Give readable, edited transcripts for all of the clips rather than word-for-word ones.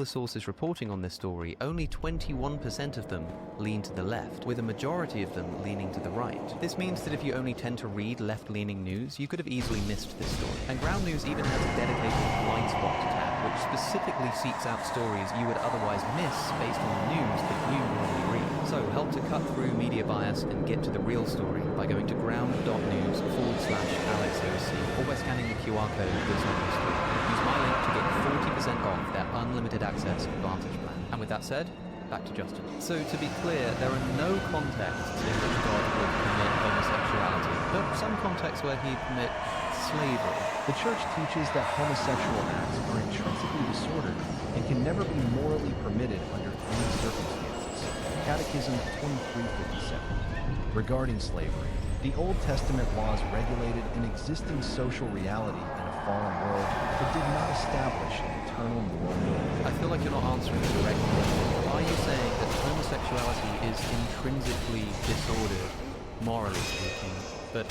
the sources reporting on this story, only 21% of them lean to the left, with a majority of them leaning to the right. This means that if you only tend to read left-leaning news, you could have easily missed this story. And Ground News even has a dedicated blind spot tab, which specifically seeks out stories you would otherwise miss based on the news that you normally read. So help to cut through media bias and get to the real story by going to ground.news/AlexOC or by scanning the QR code that's on your screen. Use my link to get 40% off their unlimited access Advantage plan. And with that said, back to Justin. So to be clear, there are no contexts in which God would permit homosexuality, but some contexts where he'd permit slavery. The church teaches that homosexual acts are intrinsically disordered and can never be morally permitted under any circumstances. Catechism 2357. Regarding slavery, the Old Testament laws regulated an existing social reality in a fallen world but did not establish an eternal moral norm. I feel like you're not answering the correct question. Are you saying that homosexuality is intrinsically disordered, morally speaking, but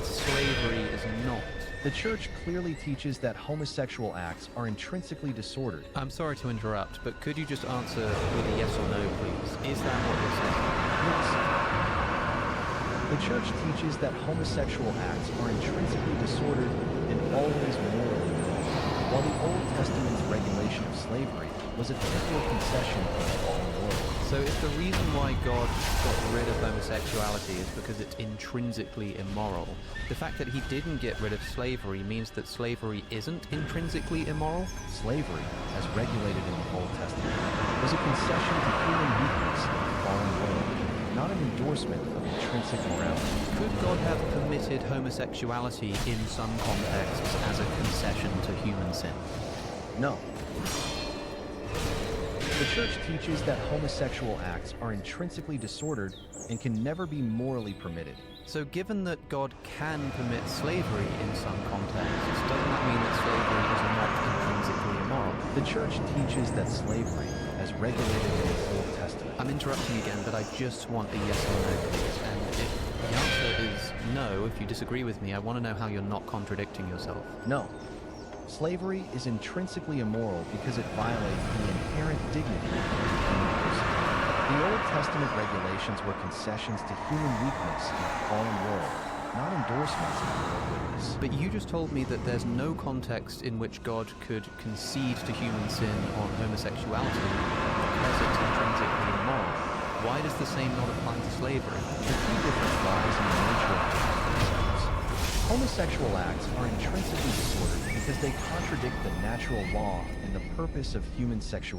slavery is not? The church clearly teaches that homosexual acts are intrinsically disordered. I'm sorry to interrupt, but could you just answer with a yes or no, please? Is that what you're saying? Yes. The church teaches that homosexual acts are intrinsically disordered and always morally wrong, while the Old Testament's regulation of slavery was a temporal concession to the fallen world. So if the reason why God got rid of homosexuality is because it's intrinsically immoral, the fact that he didn't get rid of slavery means that slavery isn't intrinsically immoral? Slavery, as regulated in the Old Testament, was a concession to human weakness in the fallen world, not an endorsement of intrinsic morality. Could God have permitted homosexuality in some contexts as a concession to human sin? No. The church teaches that homosexual acts are intrinsically disordered and can never be morally permitted. So given that God can permit slavery in some contexts, doesn't that mean that slavery is not intrinsically immoral? The church teaches that slavery, as regulated in the Old Testament... I'm interrupting again, but I just want a yes or no, please. And if the answer is no, if you disagree with me, I want to know how you're not contradicting yourself. No. Slavery is intrinsically immoral because it violates the inherent dignity of the human person. The Old Testament regulations were concessions to human weakness in a fallen world, not endorsements of moral goodness. But you just told me that there's no context in which God could concede to human sin on homosexuality because it's intrinsically immoral. Why does the same not apply to slavery? The key difference lies in the nature of the themselves. Homosexual acts are intrinsically disordered because they contradict the natural law and the purpose of human sexuality.